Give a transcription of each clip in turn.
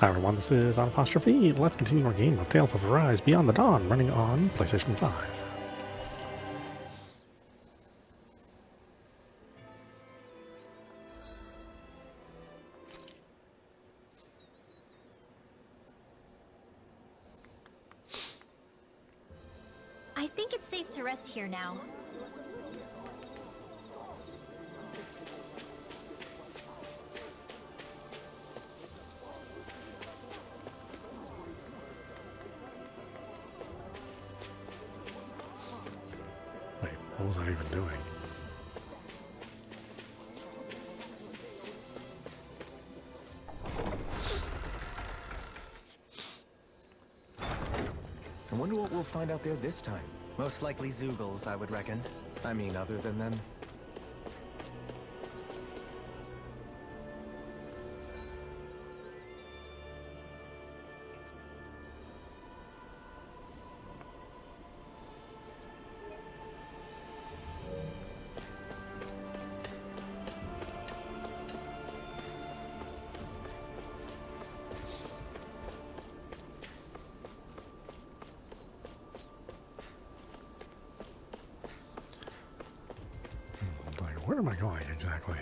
Hi everyone, this is audap. Let's continue our game of Tales of Arise Beyond the Dawn, running on PlayStation 5. I think it's safe to rest here now. Wait, what was I even doing? I wonder what we'll find out there this time. Most likely Zoogles, I would reckon. I mean, other than them. Where am I going exactly?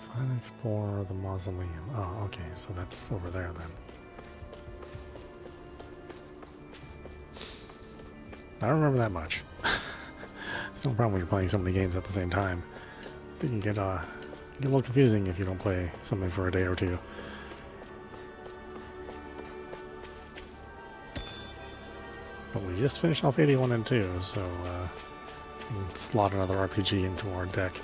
Find and explore the mausoleum. Oh, okay, so that's over there then. I don't remember that much. It's no problem when you're playing so many games at the same time. It can get a little confusing if you don't play something for a day or two. But we just finished off 81 and 2, so we can slot another RPG into our deck.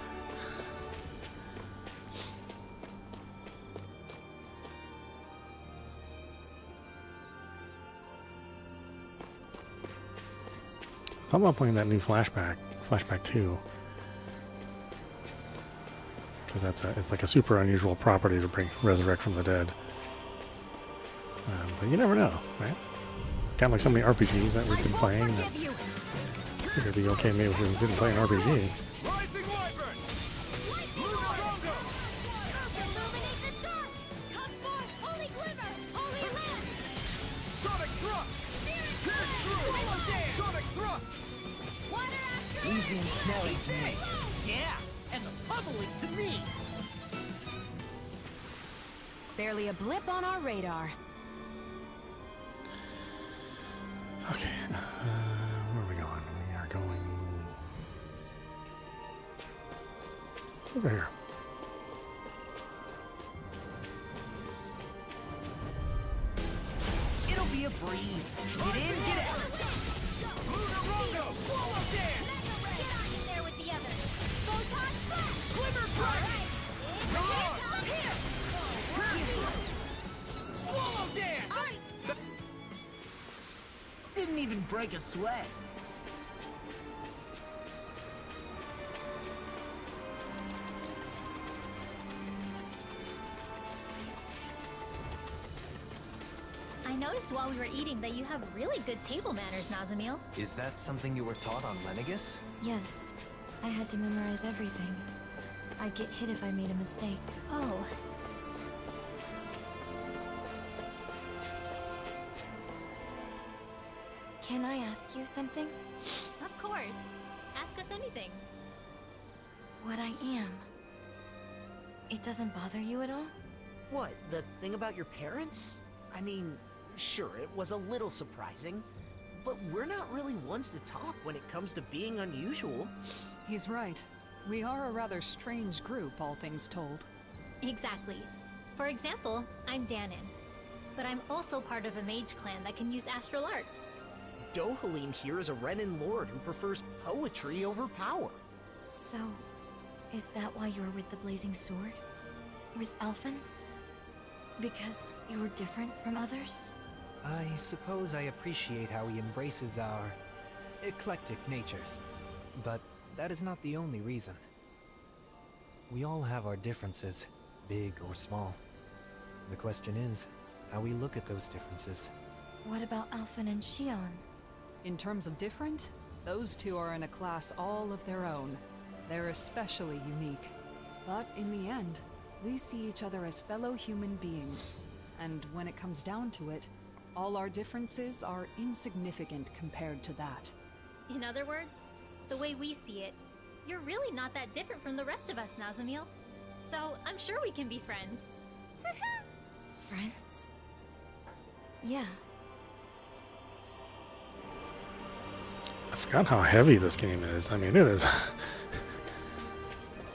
I thought about playing that new Flashback 2. Because it's like a super unusual property to resurrect from the dead. But you never know, right? Kind of like so many RPGs that we've been playing. That I think it'd be okay maybe if we didn't play an RPG. Barely a blip on our radar. Okay, where are we going? We are going over here. It'll be a breeze. Get in, get out. Didn't even break a sweat. I noticed while we were eating that you have really good table manners, Nazamil. Is that something you were taught on Lenegus? Yes, I had to memorize everything. I'd get hit if I made a mistake. Oh. Can I ask you something? Of course. Ask us anything. What I am. It doesn't bother you at all? What, the thing about your parents? I mean, sure, it was a little surprising, but we're not really ones to talk when it comes to being unusual. He's right. We are a rather strange group, all things told. Exactly. For example, I'm Dahnan, but I'm also part of a mage clan that can use astral arts. Dohalim here is a Renan Lord who prefers poetry over power. So, is that why you're with the Blazing Sword? With Alphen? Because you're different from others? I suppose I appreciate how he embraces our eclectic natures, but that is not the only reason. We all have our differences, big or small. The question is, how we look at those differences. What about Alphen and Shion? In terms of different, those two are in a class all of their own. They're especially unique. But in the end, we see each other as fellow human beings. And when it comes down to it, all our differences are insignificant compared to that. In other words, the way we see it, you're really not that different from the rest of us, Nazamil. So I'm sure we can be friends. Friends? Yeah. I forgot how heavy this game is. I mean, it is.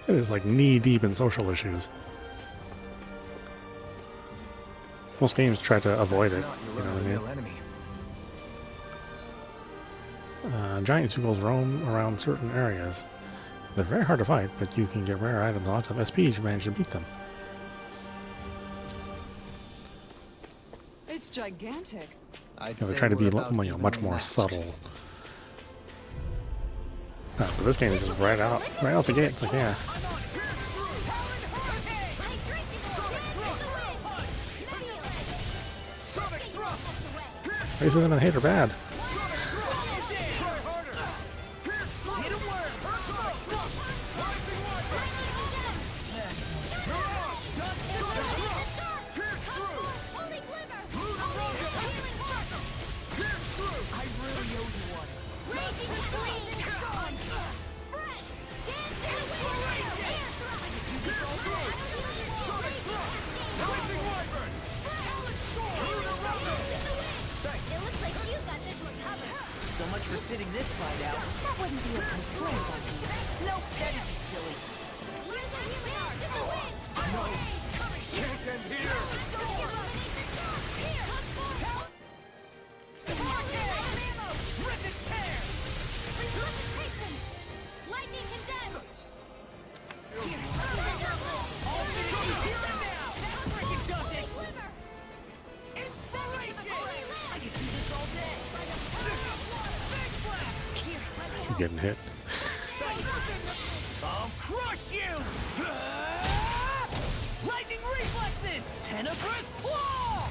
It is like knee deep in social issues. Most games try to avoid it. You know what I mean? Giant Zugals roam around certain areas. They're very hard to fight, but you can get rare items and lots of SP if you manage to beat them. It's gigantic. Yeah, they try to be much more subtle. But this game is just right out the gate. It's like, yeah. Racism and hate are bad. So much for sitting this fight out. That wouldn't be a complaint, I think. Nope, that'd be silly. Can't end here! Lightning condensed! You're getting hit. I'll crush you! Lightning reflexes! Tenebrous claw!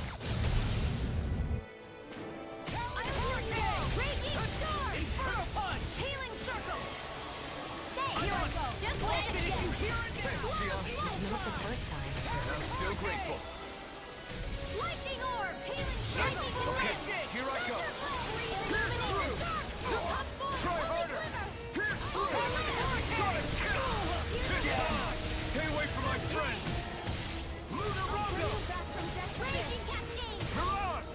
Raking star! Inferno punch! Healing circle! Here I go! Just wait! Finish you here and now! It's not the first time. I'm still grateful. Lightning orb! Healing circle! Okay, here I go. Try harder. Stay away from my friend. Lunar Rondo. Raging cascade! Mirage.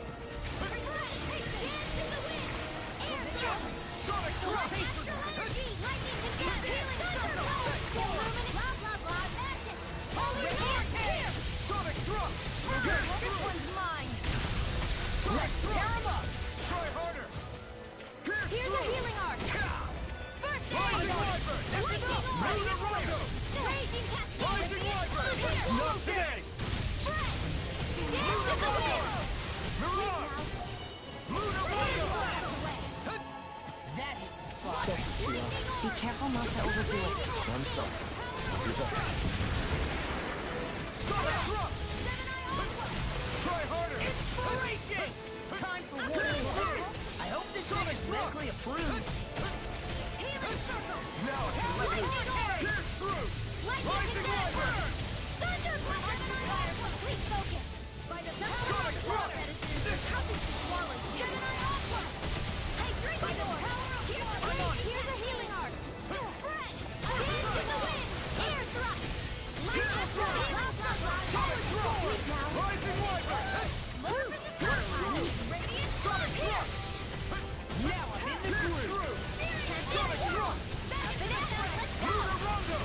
Sonic thrust. Lightning condensed! Healing circle! Blah blah blah! Magic! Holy here! Sonic thrust. This one's mine! Let's tear him up. Try harder. Here's a healing arc! First Rising aid! Wyvern. Lunar Rondo. Raging cascade! Rising Wyvern. Not today. Dance in the wind! Mirage. Lunar Rondo. That hits spot. Be careful not to overdo it. I'm sorry. I'll do better. Sonic thrust. Try harder. Inspiration! Time for war! I hope this thing is medically approved. Healing circle! Now I can let loose. Pierce through. Rising Wyvern. Thunder fire! Complete focus! By the power of love that is in this helping to swallow Gemini Aqua! I drink by the power of love! Here's a healing arc! Spread! Dance in the wind! Air thrust! Lightning thrust! Blah blah blah! Sonic thrust. Sweep now! Rising Wyvern. Move in the spotlight! Radiant Sonic here! thrust. Now I'm in the Pierce groove. through. Sonic thrust! Lunar Rondo.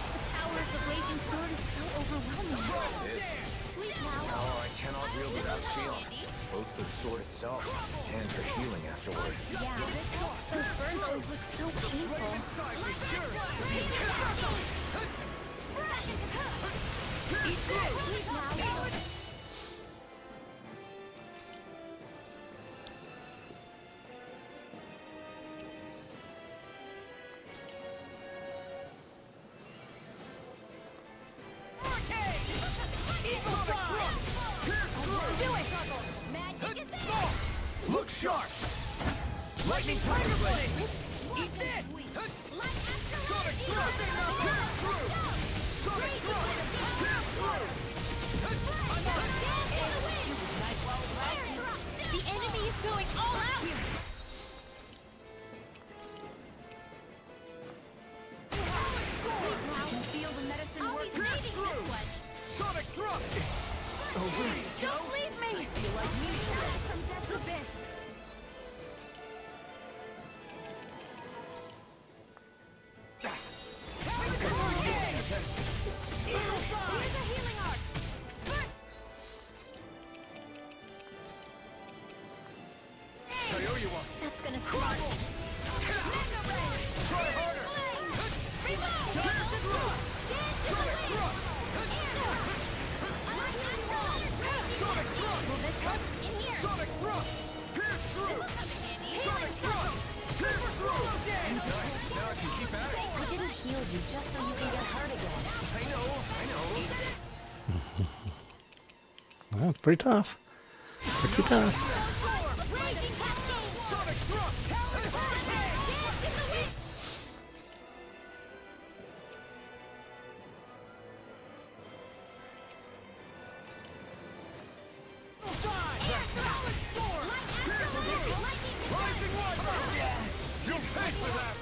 The power of the blazing sword is so overwhelming. This Sweep is now! power I cannot wield without Shion. Both for the sword itself and for healing afterward. Yeah, those burns always look so painful. Look sharp! Lightning Tiger Blade! Eat this! Light after Sonic light! Thrust! Pierce through! Sonic Thrust! Pierce through! The enemy is going all out! I can feel the medicine working. Pierce through! Sonic Thrust! Over. Don't leave me! I feel like me from death's abyss. Here's a healing art! Kaioyuwa! That's gonna crumble! Try harder! Pierce through! Sonic Thrust! Sonic Thrust! In here! Sonic Thrust! Pierce through! Sonic Thrust! Pierce through! Nice! Now I can keep at it! I didn't heal you just so you can get hurt again. I know! Well, it's pretty tough. Pretty tough. Raging cascade! Sonic Thrust! Dance in the wind! Rising Wyvern! You'll pay for that!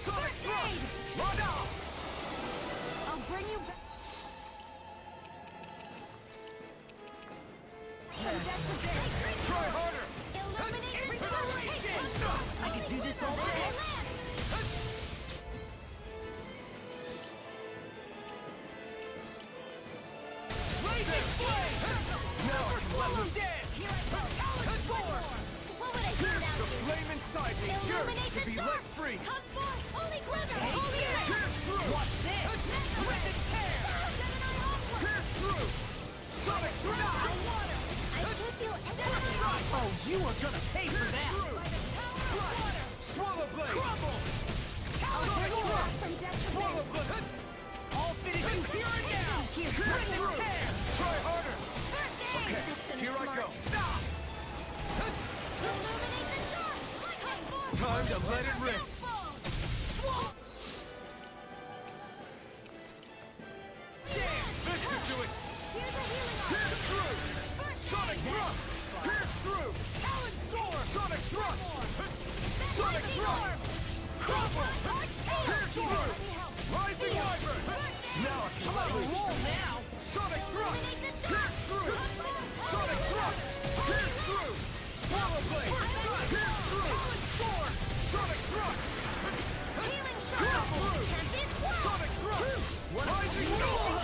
Sonic Thrust! Run out! I'll bring you back. Try harder! Illuminate the sun! I can do this all day! Laser Flame! Now I can let loose! Here I go! What would I do without The you? flame inside me yearns Illuminate to the be dark! let free! Come forth! Holy Grother! Holy Pierce through! Watch this! Rip and tear! Pierce through! Sonic Thrust! I can't feel anything! Oh, you are gonna pay for that! Swallow Blade! Crumble! I'll bring you back from death to Swallow bliss! Blade! I'll finish you here and now! Pierce through! Try harder! Okay, here I go! Illuminate the sun! Come forth! Time to let it rip! Damn! This should do it! Here's a healing art! Pierce through! Sonic Thrust! Pierce through! Talon Storm! Sonic Thrust! Sonic Thrust! Crumble! Pierce through! Rising Wyvern! Now I can let loose! Roll now! Sonic Thrust! Pierce through! Sonic Thrust! Pierce through! Swallow Blade! Pierce through! Storm! Sonic Thrust! Healing Crumble! Tempest Blast! Sonic Thrust! Rising Storm!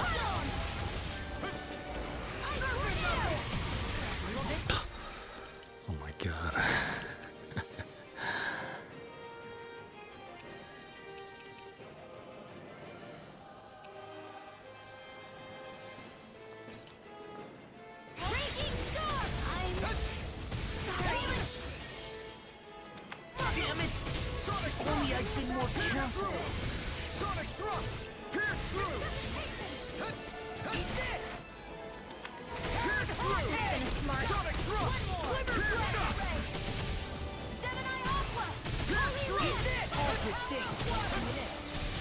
Oh my god. Raging storm! I'm sorry. Damn it! Sonic Only I've been more careful! Sonic Thrust! Pierce through! Eat this! Pierce through! Smart. Sonic Thrust! Pierce up! Gemini Aqua! Pierce through! Eat this! All good things.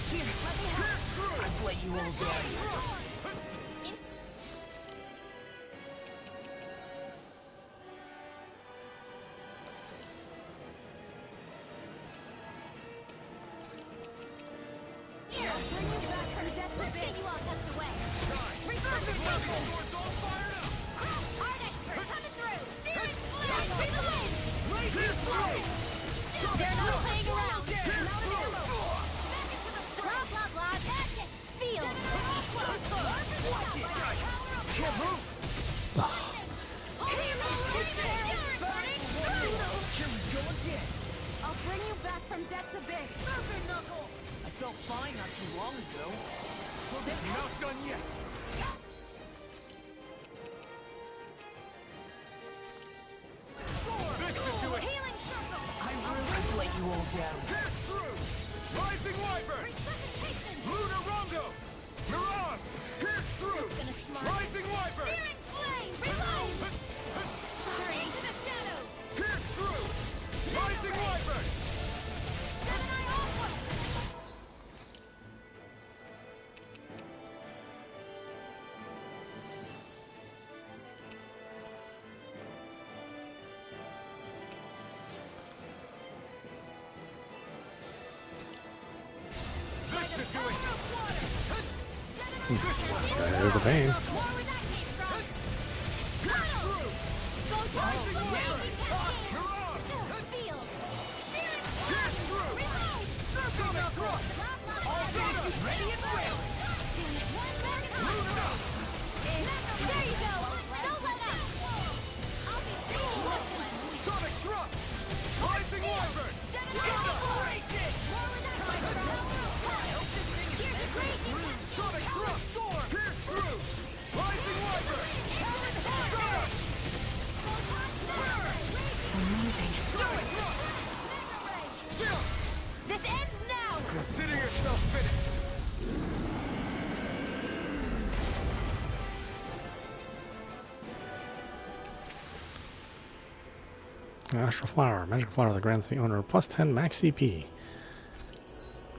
Here, let me help. Pierce through! I've let you all down. Here, I'll bring you back from death to get you all tucked away. Reverse the cycle! Swords all fired up! Art expert coming through! Searing flame! Free the wind! Pierce through! They're not playing around! Pierce Not an through! ammo! Back into the fray! Blah, blah, blah! That's it! Sealed! Watch it! Can't move! Here we go again! I'll bring you back from death's abyss! Surfer knuckle! I felt fine not too long ago. Not done yet! This should do it! Healing circle! I've let you all down. Pierce through! Rising Wyvern! Resuscitation! Lunar Rondo! Mirage! Pierce through! Gonna smart. Rising Wyvern! Searing flame! Revive! Sorry! Into the shadows! Pierce through! Rising Wyvern! That is a pain. This ends now! Consider yourself finished. Astral Flower. Magical flower that grants the owner plus 10 max CP.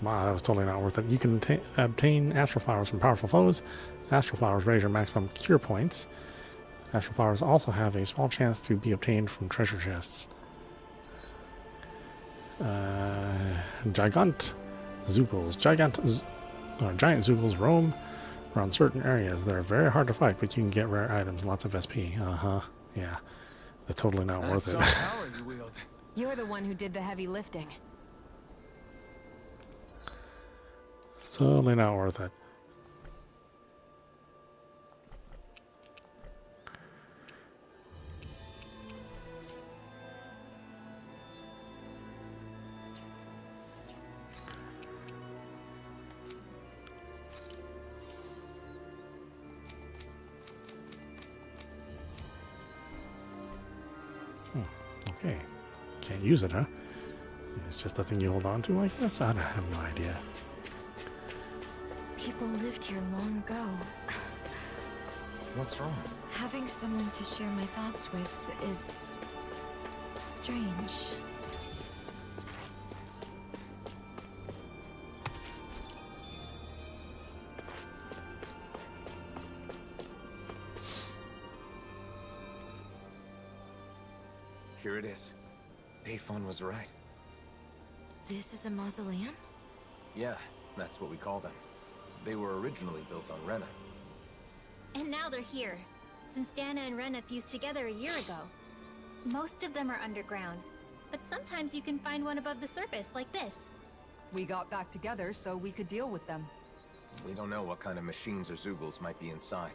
Wow, that was totally not worth it. You can obtain Astral Flowers from powerful foes. Astral Flowers raise your maximum cure points. Astral Flowers also have a small chance to be obtained from treasure chests. Giant Zoogles. Giant Zoogles roam around certain areas. They're very hard to fight, but you can get rare items, lots of SP. Yeah. They're totally not worth it. That's some power you wield. You're the one who did the heavy lifting. Totally not worth it. Okay. Can't use it, huh? It's just a thing you hold on to, I guess? I have no idea. People lived here long ago. What's wrong? Having someone to share my thoughts with is strange. Here it is. Alphen was right. This is a mausoleum? Yeah, that's what we call them. They were originally built on Renan. And now they're here, since Dahnan and Renan fused together a year ago. Most of them are underground, but sometimes you can find one above the surface, like this. We got back together so we could deal with them. We don't know what kind of machines or Zoogles might be inside.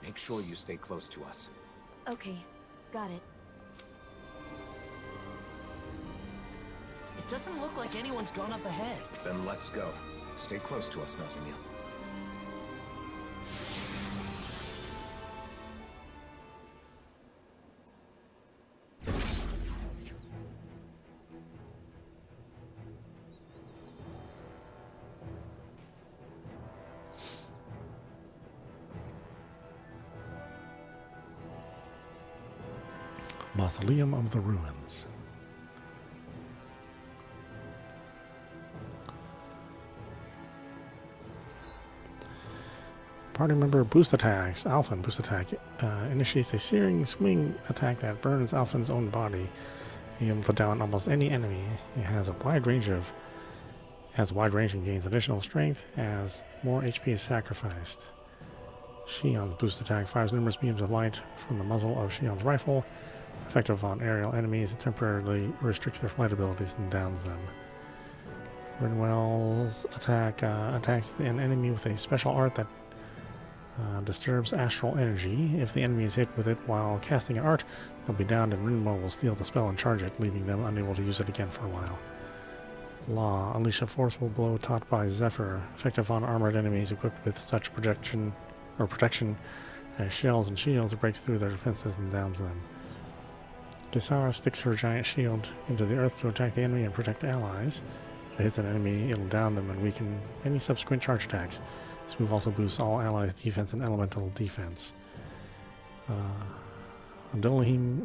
Make sure you stay close to us. Okay, got it. It doesn't look like anyone's gone up ahead. Then let's go. Stay close to us, Nazamil. Mausoleum of the Ruins. Party member boost attacks. Alphen boost attack initiates a searing swing attack that burns Alphen's own body, able to down almost any enemy. It has a wide range and gains additional strength as more HP is sacrificed. Shion's boost attack fires numerous beams of light from the muzzle of Shion's rifle. Effective on aerial enemies, it temporarily restricts their flight abilities and downs them. Rinwell's attack attacks an enemy with a special art that disturbs astral energy. If the enemy is hit with it while casting an art, they'll be downed and Rinwell will steal the spell and charge it, leaving them unable to use it again for a while. Law. Unleash a forceful blow taught by Zephyr, effective on armored enemies equipped with such protection as shells and shields. It breaks through their defenses and downs them. Kisara sticks her giant shield into the earth to attack the enemy and protect allies. If it hits an enemy, it'll down them and weaken any subsequent charge attacks. This move also boosts all allies' defense and elemental defense. Dohalim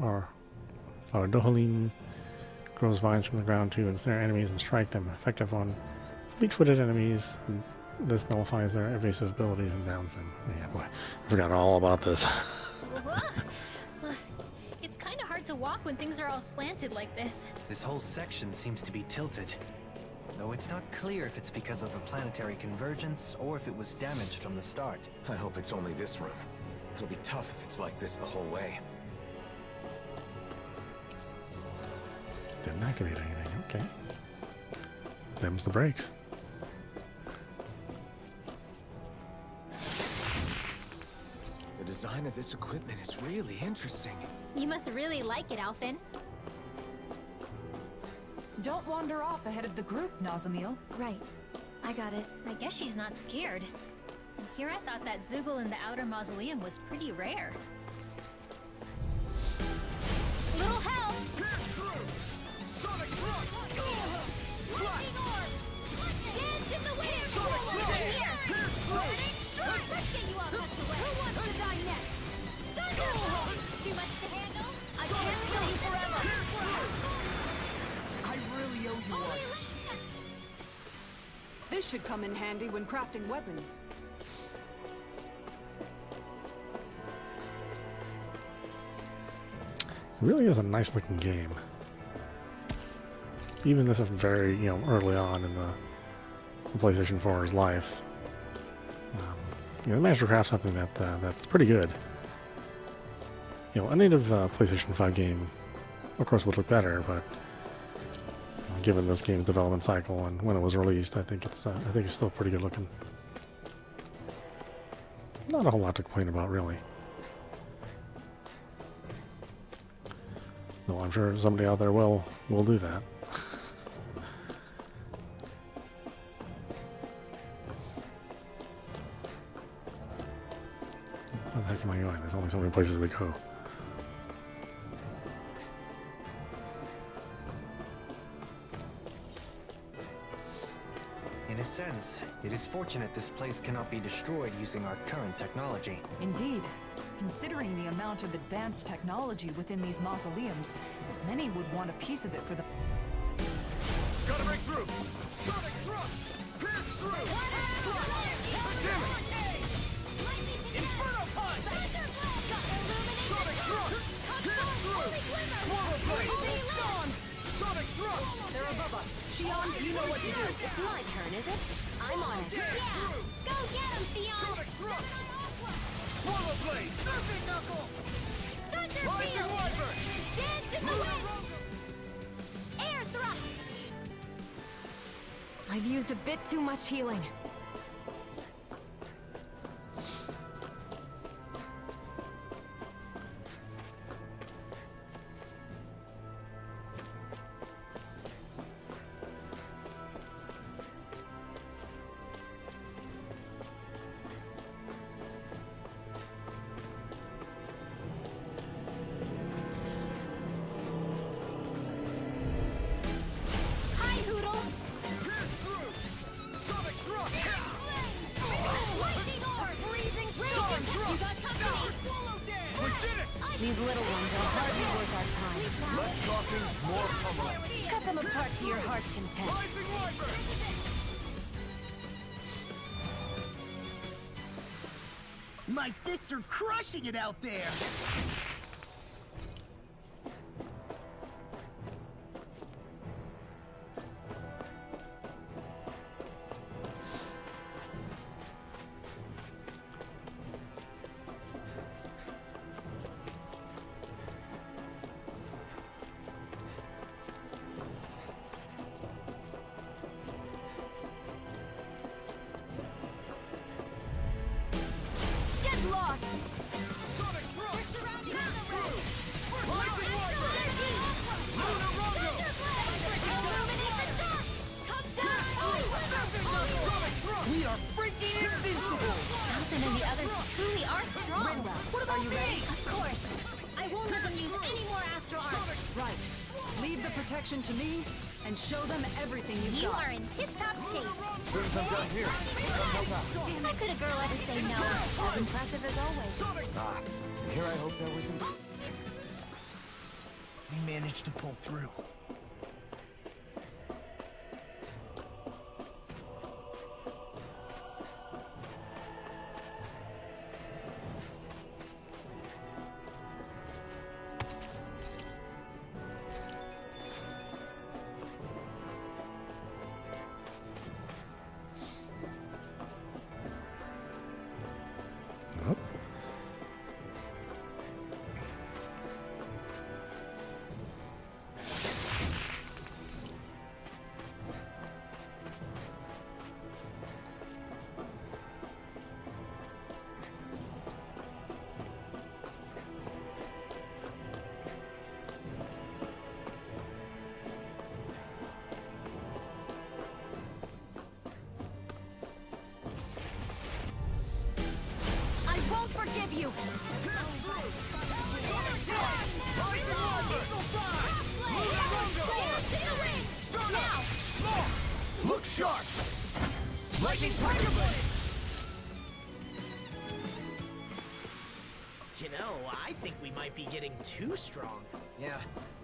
grows vines from the ground to ensnare enemies and strike them. Effective on fleet-footed enemies. This nullifies their evasive abilities and downs them. Yeah, boy, I forgot all about this. It's kind of hard to walk when things are all slanted like this. This whole section seems to be tilted. though it's not clear if it's because of the planetary convergence or if it was damaged from the start. I hope it's only this room. It'll be tough if it's like this the whole way. Didn't activate anything, okay. Them's the brakes. The design of this equipment is really interesting. You must really like it, Alphen. Don't wander off ahead of the group, Nazamil. Right. I got it. I guess she's not scared. And here I thought that Zoogle in the outer mausoleum was pretty rare. Little help! Pierce through! Sonic thrust! Lightning orb! Dance in the wind! Sonic thrust! Here! Pierce through! Let's get you off this way! Who wants to die next? Thunder! Too much to handle? I can't kill you forever! I really owe you one. This should come in handy when crafting weapons. It really is a nice looking game. Even this is very, early on in the PlayStation 4's life. They managed to craft something that's pretty good. A native PlayStation 5 game, of course, would look better, but given this game's development cycle and when it was released, I think it's still pretty good looking. Not a whole lot to complain about, really. Though I'm sure somebody out there will do that. Where the heck am I going? There's only so many places to go. In a sense, it is fortunate this place cannot be destroyed using our current technology. Indeed. Considering the amount of advanced technology within these mausoleums, many would want a piece of it for the... Gotta break through! Sonic thrust! Pierce through! Damn it! Inferno punch! Sonic thrust! Pierce through! Swallow blade! Sonic thrust! They're above us. Shion, you know what to do. It's my turn, is it? I'm on it. Yeah! Go get him, Shion! Sonic thrust! Swallow blade! Surfing knuckle! Rising Thunderfield! wyvern! Dance in the wind! Air thrust! I've used a bit too much healing. Hi, Hoodle! Pierce through! Sonic thrust! Lightning orb! Freezing Sonic rage! thrust! You got company! Swallow dance! We did it! These little ones are hardly worth our time. Less talking, more pummeling. Cut them apart to your heart's content. Rising wyvern! My fists are crushing it out there! Get lost! Sonic thrust! Rising wyvern! Illuminate the dust! Come down! Sonic thrust! We are freaking invincible! Alphen and the others truly are strong! What about me? Of course! I won't let them use any more astral arts! Right. Leave the protection to me, and show them everything you've You got. are in tip-top shape! Soon as I'm done here, come help out. Damn, how could a girl ever say no? As impressive as always. Sonic! And here I hoped I wasn't... We managed to pull through. you! Look sharp! Lightning Tiger Blade! You know, I think we might be getting too strong. Yeah,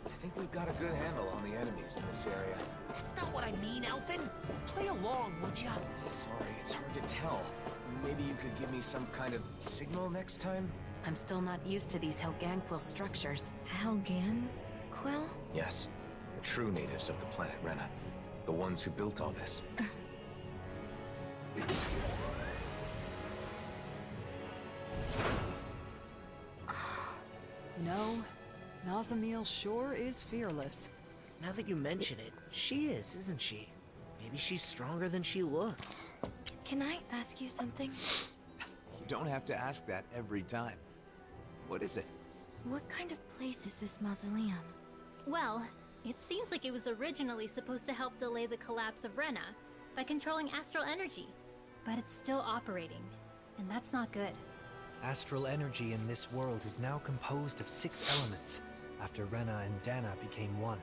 I think we've got a good handle on the enemies in this area. That's not what I mean, Alphen. Play along, would ya? Sorry, it's hard to tell. Maybe you could give me some kind of signal next time? I'm still not used to these Helganquil structures. Helganquil? Yes, the true natives of the planet Rena. The ones who built all this. You know, Nazamil sure is fearless. Now that you mention it, she is, isn't she? Maybe she's stronger than she looks. Can I ask you something? You don't have to ask that every time. What is it? What kind of place is this mausoleum? Well, it seems like it was originally supposed to help delay the collapse of Rena by controlling astral energy. But it's still operating, and that's not good. Astral energy in this world is now composed of 6 elements, after Rena and Dahnan became one.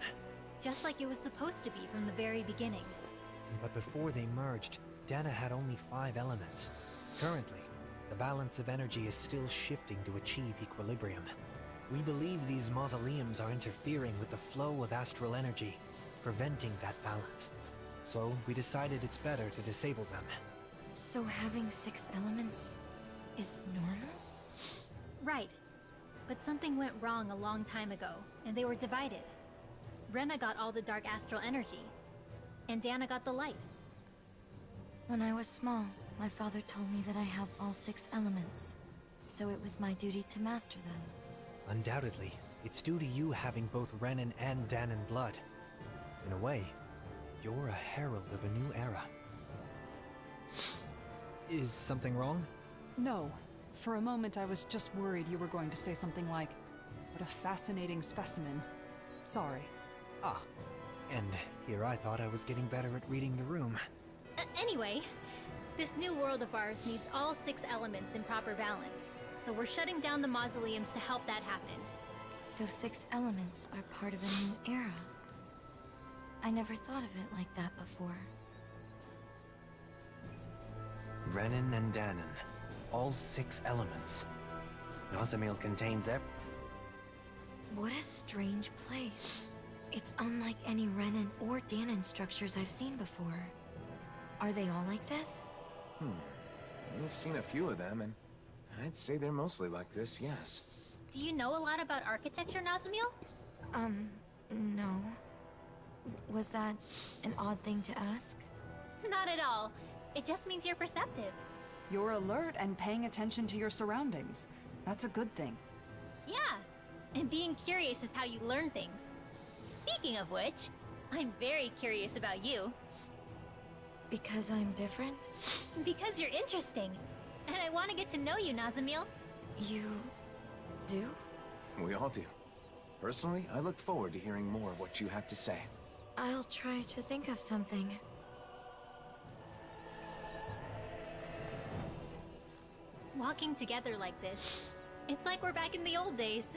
Just like it was supposed to be from the very beginning. But before they merged, Dahnan had only 5 elements. Currently, the balance of energy is still shifting to achieve equilibrium. We believe these mausoleums are interfering with the flow of astral energy, preventing that balance. So we decided it's better to disable them. So having 6 elements is normal? Right. But something went wrong a long time ago, and they were divided. Rena got all the dark astral energy, and Dahnan got the light. When I was small, my father told me that I have all 6 elements, so it was my duty to master them. Undoubtedly, it's due to you having both Renan and Dahnan blood. In a way, you're a herald of a new era. Is something wrong? No. For a moment I was just worried you were going to say something like, "What a fascinating specimen." Sorry. Ah, and here I thought I was getting better at reading the room. Anyway, this new world of ours needs all 6 elements in proper balance. So we're shutting down the mausoleums to help that happen. So 6 elements are part of a new era. I never thought of it like that before. Renan and Dahnan. All 6 elements. Nazamil contains What a strange place. It's unlike any Renan or Dahnan structures I've seen before. Are they all like this? We've seen a few of them, and I'd say they're mostly like this, yes. Do you know a lot about architecture, Nazamil? No. Was that an odd thing to ask? Not at all. It just means you're perceptive. You're alert and paying attention to your surroundings. That's a good thing. Yeah, and being curious is how you learn things. Speaking of which, I'm very curious about you. Because I'm different? Because you're interesting. And I want to get to know you, Nazamil. You do? We all do. Personally, I look forward to hearing more of what you have to say. I'll try to think of something. Walking together like this, it's like we're back in the old days.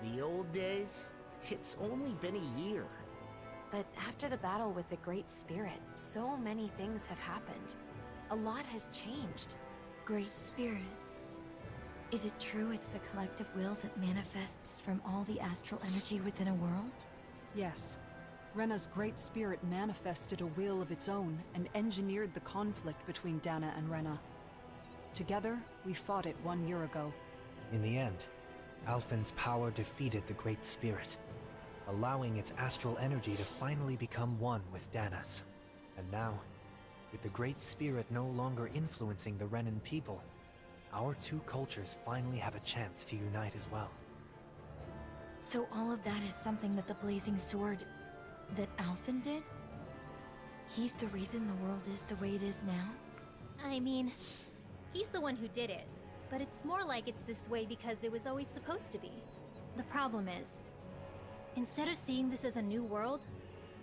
The old days? It's only been a year. But after the battle with the Great Spirit, so many things have happened. A lot has changed. Great Spirit. Is it true it's the collective will that manifests from all the astral energy within a world? Yes. Rena's Great Spirit manifested a will of its own and engineered the conflict between Dahnan and Rena. Together, we fought it 1 year ago. In the end, Alphen's power defeated the Great Spirit, allowing its astral energy to finally become one with Dahna's. And now, with the Great Spirit no longer influencing the Renan people, our 2 cultures finally have a chance to unite as well. So all of that is something that the Blazing Sword... that Alphen did? He's the reason the world is the way it is now? I mean, he's the one who did it. But it's more like it's this way because it was always supposed to be. The problem is, instead of seeing this as a new world,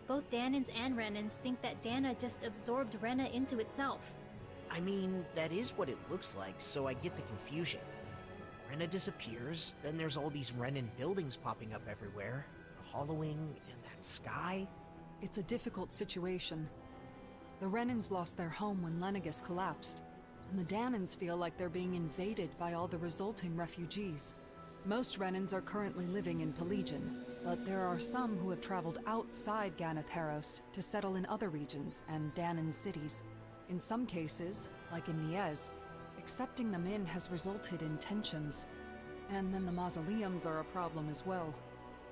both Dahnans and Renans think that Dahnan just absorbed Rena into itself. I mean, that is what it looks like, so I get the confusion. Rena disappears, then there's all these Renan buildings popping up everywhere. The hollowing and that sky. It's a difficult situation. The Renans lost their home when Lenegus collapsed, and the Dahnans feel like they're being invaded by all the resulting refugees. Most Renans are currently living in Pelegion, but there are some who have traveled outside Ganatheros to settle in other regions and Dahnan cities. In some cases, like in Niez, accepting them in has resulted in tensions. And then the mausoleums are a problem as well.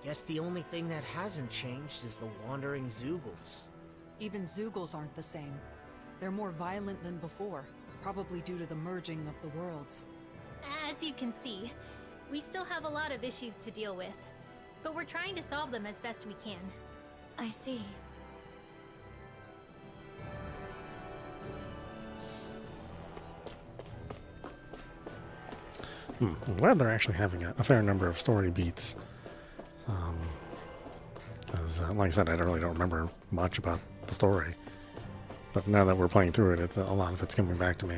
Guess the only thing that hasn't changed is the wandering Zeugles. Even Zeugles aren't the same. They're more violent than before, probably due to the merging of the worlds. As you can see, we still have a lot of issues to deal with, but we're trying to solve them as best we can. I see. I'm glad they're actually having a fair number of story beats. As, like I said, I really don't remember much about the story. But now that we're playing through it, it's a lot of it's coming back to me.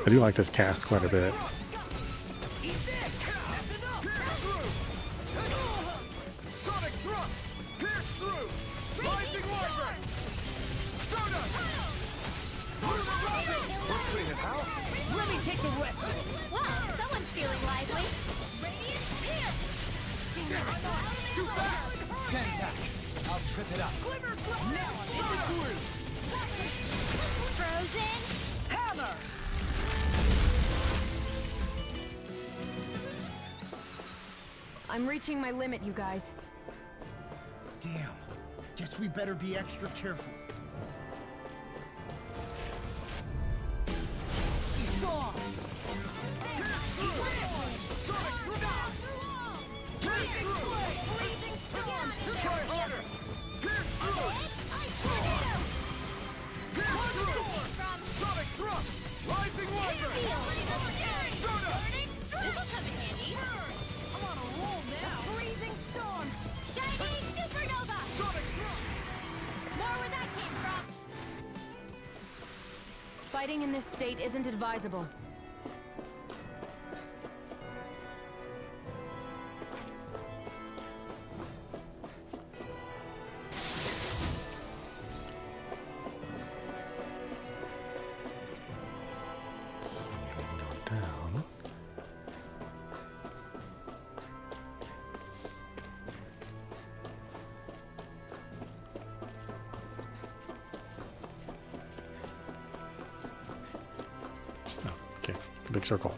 I do like this cast quite a bit. Let me take the rest of it. Wow, someone's feeling lively. Too fast! Stand back. I'll trip it up. Now I'm in the groove. Frozen. Hammer! I'm reaching my limit, you guys. Damn. Guess we better be extra careful. Gone! Try harder! Pierce through! Pierce through! Sonic thrust! Rising Wyvern! Soda! This'll come in handy. I'm on a roll now! Freezing storms. Shining supernova. Sonic thrust! More where that came from. Fighting in this state isn't advisable. Let's see, we can go down. Oh, okay, it's a big circle.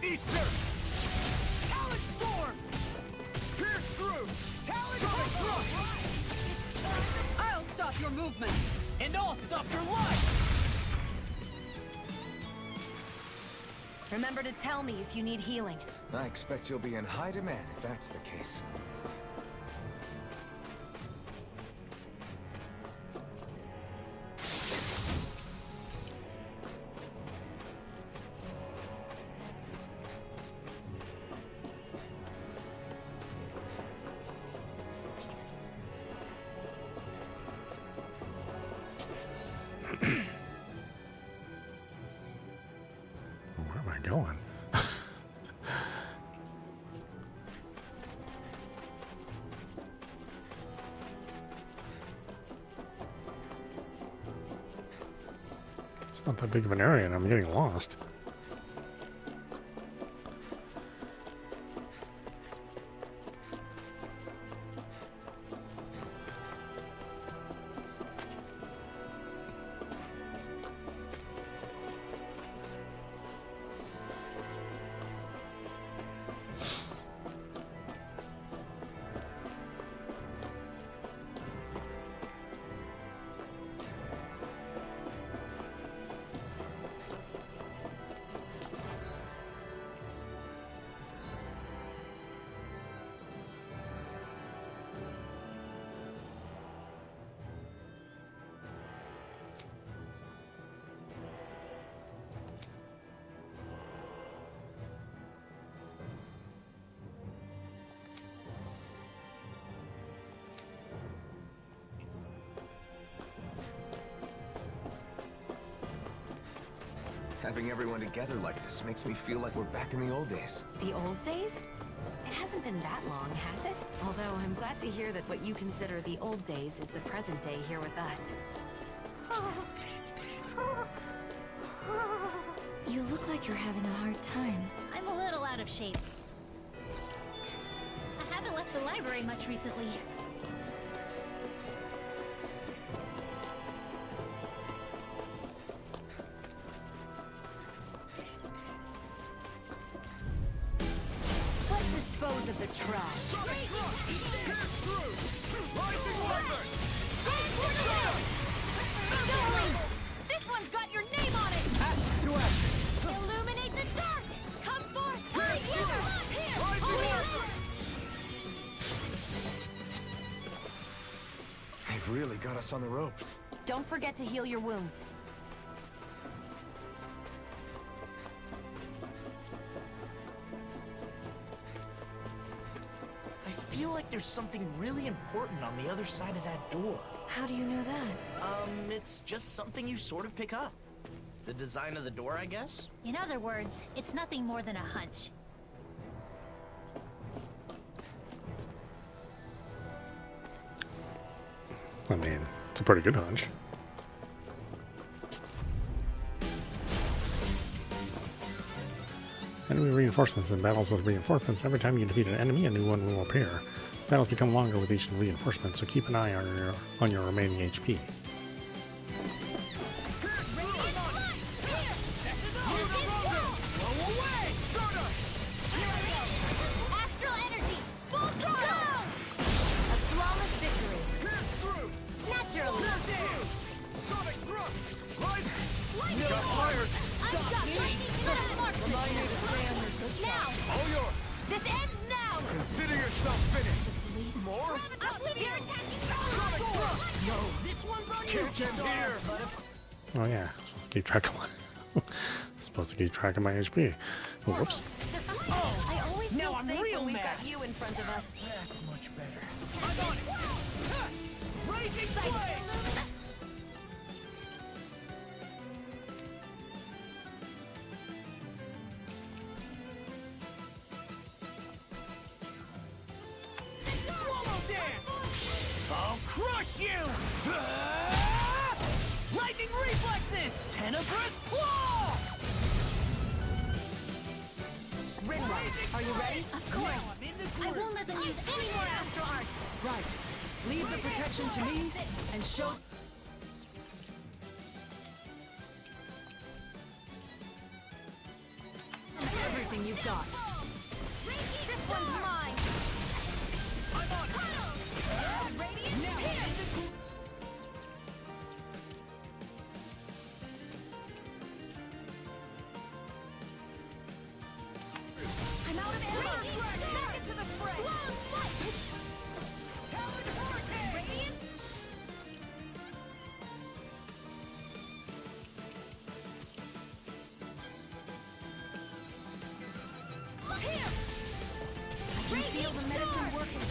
Eat dirt! Talon storm! Pierce through! Talon thrust! I'll stop your movement! And I'll stop your life! Remember to tell me if you need healing. I expect you'll be in high demand if that's the case. Where am I going? It's not that big of an area and I'm getting lost. Having everyone together like this makes me feel like we're back in the old days. The old days? It hasn't been that long, has it? Although I'm glad to hear that what you consider the old days is the present day here with us. You look like you're having a hard time. I'm a little out of shape. I haven't left the library much recently. Let's dispose of the trash. Pierce through! Rising Wyvern! Darling! This one's got your name on it! Illuminate the dark! Come forth! Right here! Rising Wyvern! They've really got us on the ropes. Don't forget to heal your wounds. I feel like there's something really important on the other side of that door. How do you know that? It's just something you sort of pick up. The design of the door, I guess? In other words, it's nothing more than a hunch. I mean, it's a pretty good hunch. Enemy reinforcements. In battles with reinforcements, every time you defeat an enemy, a new one will appear. Battles become longer with each reinforcement, so keep an eye on your remaining HP. Astral energy! Full throttle! A flawless victory. Pierce through! Naturally! Sonic thrust! Right! Lightning Got fired! I've got lightning blast marksman! Remind me to stay on your good Now! side. All yours! This ends now! Consider yourself finished! More? Oblivion attacking! Sonic thrust! No, this one's on you! Catch him here! Oh yeah, supposed to keep track of my supposed to keep track of my HP. Oh, whoops. I always Now feel I'm safe real when we've mad. got you in front of us. That's much better. I'm on it! Ha! Raging flame! Swallow dance! I'll crush you! Ah! Lightning reflexes! Tenebrous claw! Rinwell, are you ready? Of course! I won't let them use any more astral arts! Right. Leave the protection to me and show... everything you've got. This one's mine. I'm on it. Radiant Now here. in the group. I'm out of ammo. Back into the fray. Long fight. Talon Hurricane. Radiant. Look here. I can feel the medicine working.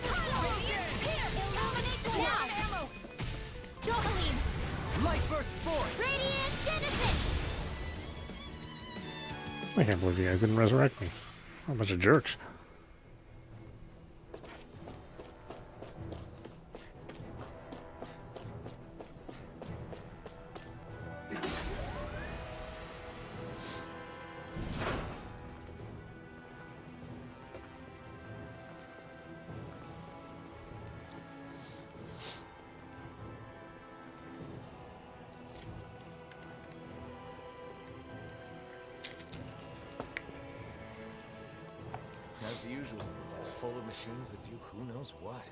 Radiant here. Illuminate the now. Ammo. Domaline. Light burst forth. Radiant Citizen. I can't believe you guys didn't resurrect me. What a bunch of jerks. As usual, it's full of machines that do who knows what.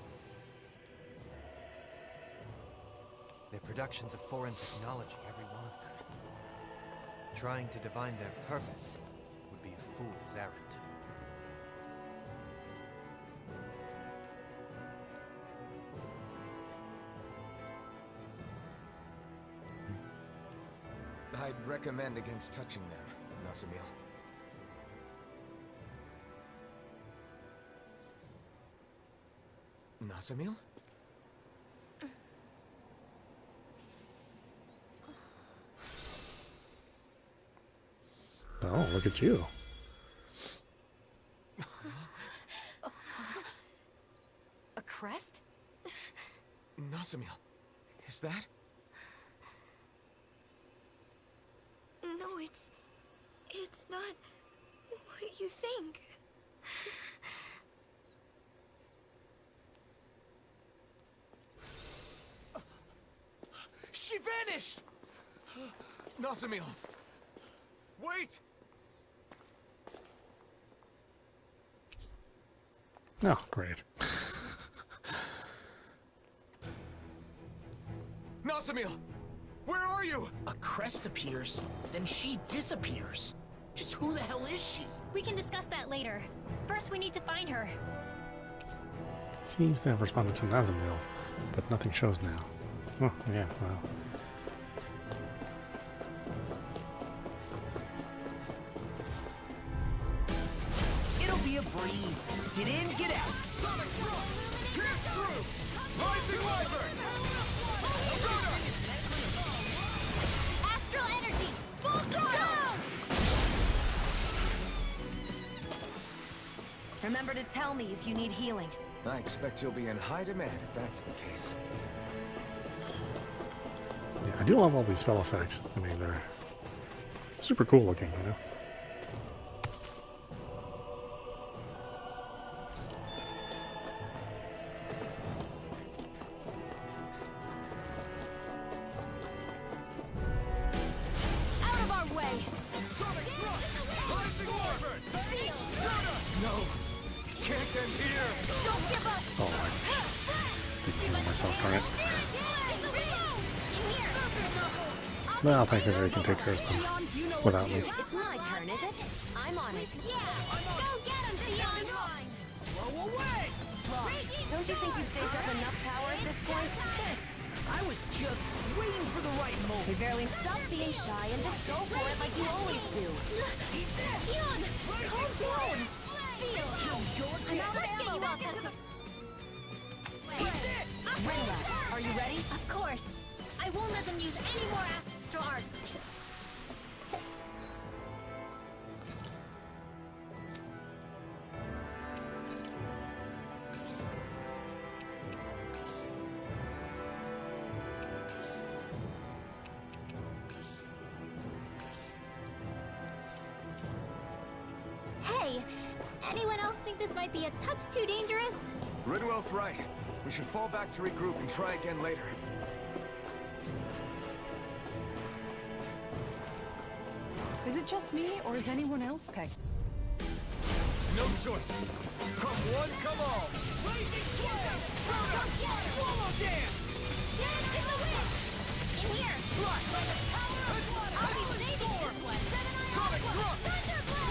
They're productions of foreign technology, every one of them. Trying to divine their purpose would be a fool's errand. I'd recommend against touching them, Nazamil. Nazamil? Oh, look at you. A crest? Nazamil, is that? No, it's not what you think. She vanished! Nazamil! Wait! Oh, great. Nazamil! Where are you? A crest appears, then she disappears. Just who the hell is she? We can discuss that later. First, we need to find her. Seems to have responded to Nazamil, but nothing shows now. Oh, yeah, wow. It'll be a breeze. Get in, get out. Sonic Thrust. Pierce through. Rising Wyvern. Astral energy. Full throttle. Remember to tell me if you need healing. I expect you'll be in high demand if that's the case. Yeah, I do love all these spell effects. I mean, they're super cool looking, you know? Out of our way. Sonic Thrust. Rising Wyvern. No. Can't end here. Don't give up. Oh, I didn't heal myself, darn it. Well, thankfully I can take care of stuff without me. It's my turn, is it? I'm on it. Yeah. Go get him, Sion. Blow away. Look, don't you think you've saved up enough power at this point? I was just waiting for the right moment. Reverling, stop being shy and just go for it like you always do. Sion, calm down. Feel. I'm out of ammo. Back into the... Rinla, are you ready? Of course. I won't let them use any more astral arts. Hey, anyone else think this might be a touch too dangerous? Ridwell's right. We should fall back to regroup and try again later. Is it just me, or is anyone else pegged? No choice. Come one, come all. Blazing flame! Swallow dance! Dance in the wind! In here! Flush! I'll be saving this one! Sonic thrust!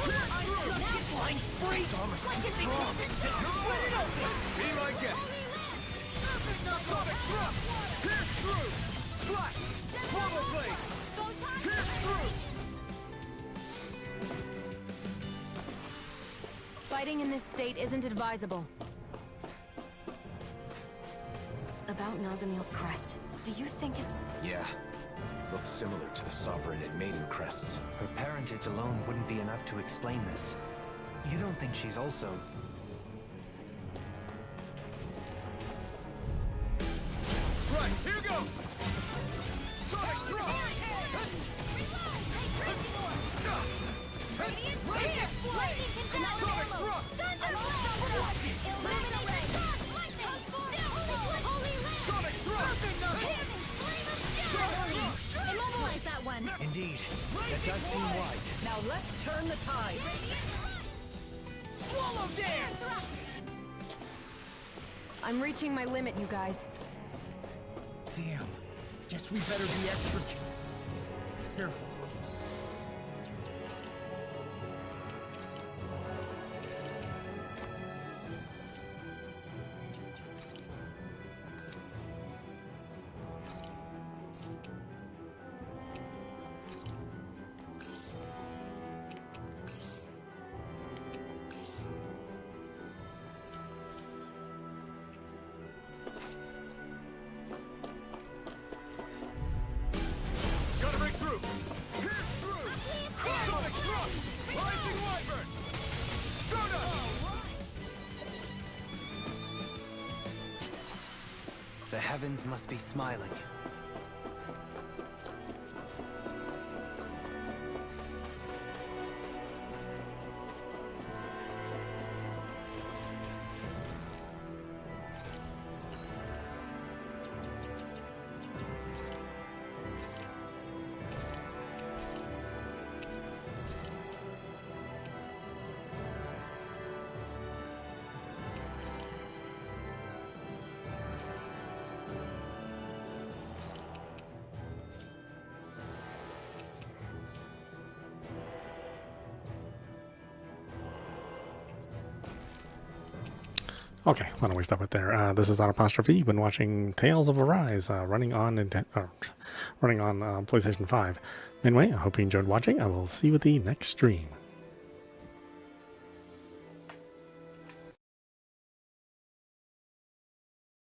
Thunderblast! Now flying freeze! Armor's too strong! Split it open! Be my guest! Sonic thrust! Pierce through! Slash! Swallow blade! Pierce through! Fighting in this state isn't advisable. About Nazamil's crest, do you think it's... Yeah. Looks similar to the Sovereign and Maiden crests. Her parentage alone wouldn't be enough to explain this. You don't think she's also... Right, here goes! Sonic thrust! Radiant flame! Sonic thrust! Sonic thrust! Immobilize that one! Indeed, that does seem wise. Now let's turn the tide. Swallow dance! I'm reaching my limit, you guys. Damn. Guess we better be extra careful. Gotta break through! Pierce through! Sonic thrust! Rising wyvern! Stardust! The heavens must be smiling. Okay, why don't we stop it there? This is audap. You've been watching Tales of Arise, running on PlayStation 5. Anyway, I hope you enjoyed watching. I will see you at the next stream.